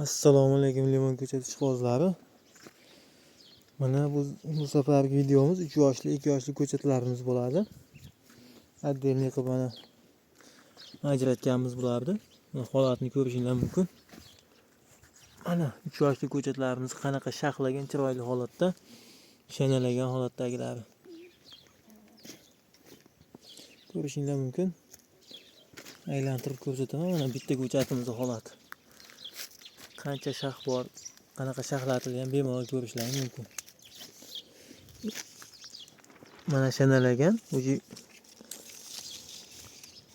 Assalomu alaykum limon ko'chati ishqibozlari. Mana bu safargi videomiz 3 yoshli, 2 yoshli ko'chatlarimiz bo'ladi. Отдельный qilib mana ajratganmiz bularni. Holatni ko'rishingiz mumkin. Mana 3 yoshli ko'chatlarimiz qanaqa shaxlagan, chiroyli holatda, shanalagan holatdagilari. Ko'rishingiz mumkin. Aylantirib ko'rsataman. Mana bitta ko'chatimizning holati. Qancha shax bor, qanaqa shaxlatilgan bemalol ko'rishlaringiz mumkin. Mana shanalagan, o'zi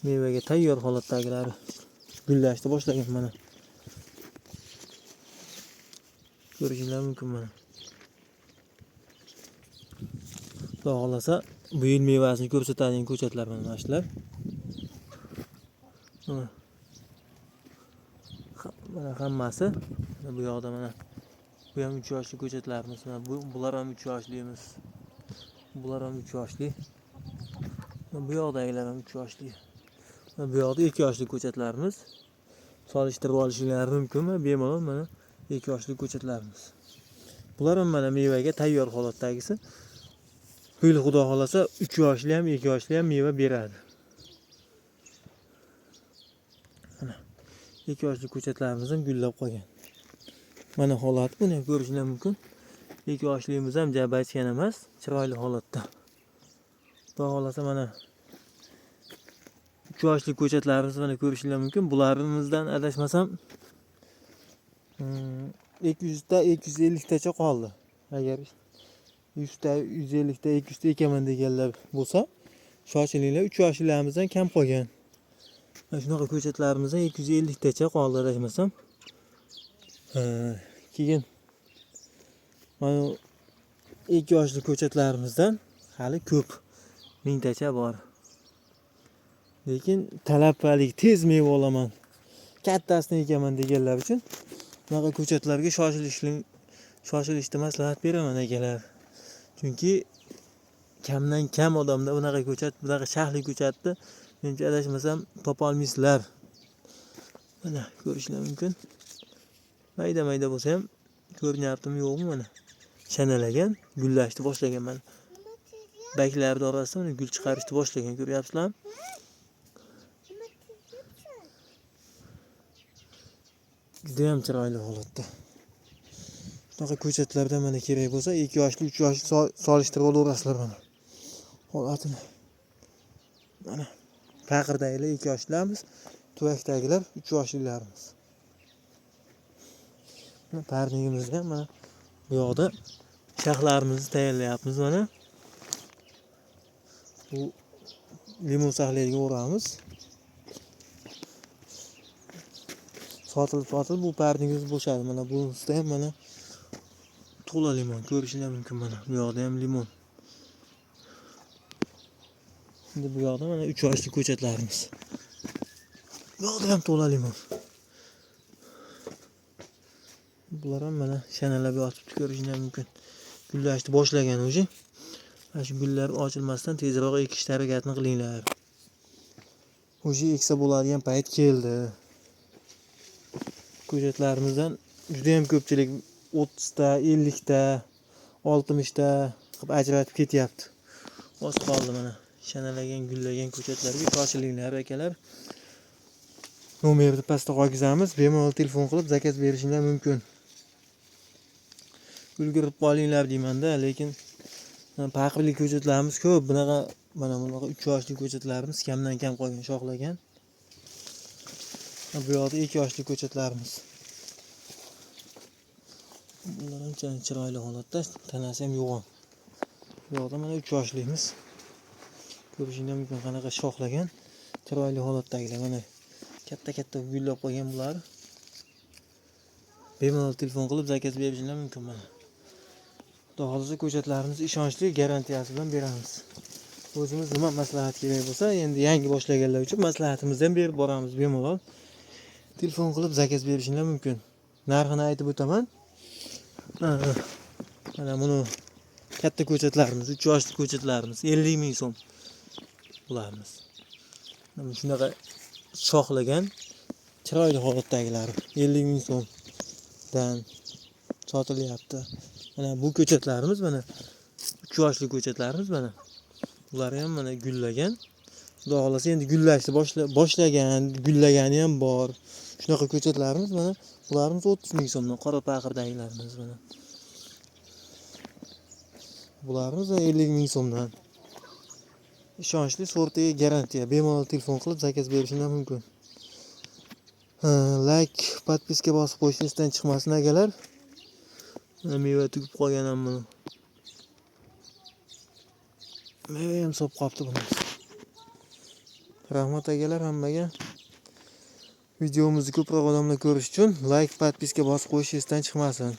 mevaga tayyor holatdagilari gullashni boshlagan mana. Ko'rishingiz mumkin mana. Xudo xolasa bu yil mevasini ko'rsatadigan ko'chatlar mana shular. Mana hammasi bu yoqda mana. Bu ham 3 yoshli ko'chatlarimiz. Mana bular ham 3 yoshlimiz. Bular ham 3 yoshli. Bu yoqdagilar ham 3 yoshli. Bu yoqda 2 yoshli ko'chatlarimiz. Solishtirib olishingiz mumkin. Bemalol mana 2 yoshli ko'chatlarimiz. Bular ham mana mevaga tayyor holatdagisi. Bu yil Xudo xolasa 3 yoshli ham 2 yoshli ham meva beradi. Mana 2 yoshli ko'chatlarimiz ham gullab qolgan. Mana holat buni ham ko'rishingiz mumkin. 2 yoshligimiz ham jabaychgan emas, chiroyli holatda. Xudo xolasa mana 3 yoshli ko'chatlarimiz mana ko'rishingiz mumkin. Bularimizdan adashmasam 200 ta 250 tacha qoldi. Agar 100 ta 150 ta 200 ta ekaman deganlar bo'lsa, shoshilinglar, 3 yoshlilarimizdan kam qolgan. Mana shunaqa ko'chatlarimizdan 250 tacha qoldi adashmasam. Keyin mana 2 yoshli ko'chatlarimizdan hali ko'p, 1000 tacha bor. Lekin talabalik tez meva olaman, kattasini ekaman deganlar uchun bunaqa ko'chatlarga shoshilishni maslahat beraman akalar. Chunki kamdan kam odamda bunaqa ko'chat, bunaqa shaxli ko'chatni menimcha adashmasam topa olmaysizlar. Mana ko'rishingiz mumkin. Mayda bo'lsa ham ko'rinyaptimi yo'qmi mana. Shanalagan, gullashni boshlagan mana. Baklarning orasida mana gul chiqarishni boshlagan, ko'ryapsizlarmi? Juda ham chiroyli holatda. Bunaqa ko'chatlarda mana kerak bo'lsa 2 yoshli, 3 yoshli solishtirib olaverasizlar mana. Holatini. Mana faqirdagilar 2 yoshlilarimiz, tuvakdagilar 3 yoshlilarimiz. Mana parnigimizda ham mana bu yoqda shaxlarimizni tayyorlayapmiz mana. Bu limon saxlariga o'ramiz. Sotilib bu parnigimiz bo'shadi. Mana bu ustida ham mana to'la limon ko'rishingiz mumkin mana. Bu yoqda ham limon. Endi bu yoqda mana 3 yoshli ko'chatlarimiz. Bu yoqda ham to'la limon. Bular ham mana shanalab yotibdi, ko'rishingiz mumkin. Gullashni boshlagan o'zi. Mana shu gullar ochilmasdan tezroq ekishga harakatni qilinglar. O'zi eksa bo'ladigan payt keldi. Ko'chatlarimizdan juda ham ko'pchilik 30 ta, 50 ta, 60 ta qilib ajratib ketyapti. Oz qoldi mana. Shanalagan, gullagan ko'chatlarga shoshilinglar akalar. Nomerni pastda qoldiramiz. Bemalol telefon qilib zakaz berishingiz mumkin. Ulgurib qolinglar deymanda, lekin faqirli ko'chatlarimiz ko'p. Bunaqa 3 yoshli ko'chatlarimiz kamdan kam qolgan, shoxlagan. Bu yoqda 2 yoshli ko'chatlarimiz. Bular ham chiroyli holatda, tanasi ham yo'g'on. Bu yoqda mana 3 yoshligimiz. Ko'rishingiz mumkin qanaqa shoxlagan, chiroyli holatdagilar. Mana katta gullab qolgan bular. Bemalol telefon qilib zakaz berishingiz mumkin mana. Xudo xolasa ko'chatlarimizni ishonchli garantiyasi bilan beramiz. O'zimiz nima maslahat kerak bo'lsa, endi yangi boshlaganlar uchun maslahatimizni ham berib boramiz bemalol. Telefon qilib zakaz berishingiz mumkin. Narxini aytib o'taman. Mana buni katta ko'chatlarimiz, 3 yoshli ko'chatlarimiz 50 ming so'm bularimiz. Mana shunaqa shoxlagan, chiroyli holatdagilari 50 ming so'm. dan sotilyapti. Mana bu ko'chatlarimiz mana 3 yoshli ko'chatlarimiz mana. Ular ham mana gullagan. Xudo xolasa endi gullashni boshlagan, gullagani ham bor. Shunaqa ko'chatlarimiz mana, ularimiz 30 ming so'mdan, qora paqirdagilarimiz mana. Bularimiz 50 ming so'mdan. Ishonchli sortiga garantiya. Bemalol telefon qilib zakaz berishingiz mumkin. Like, podpiska bosib qo'yish esdan chiqmasin akalar. Mana meva tugib qolgan ham buni. Meva ham sop qolibdi buni. Rahmat akalar hammaga. Videomizni ko'proq odamlar ko'rish uchun like, podpiska bosib qo'yish esdan chiqmasin.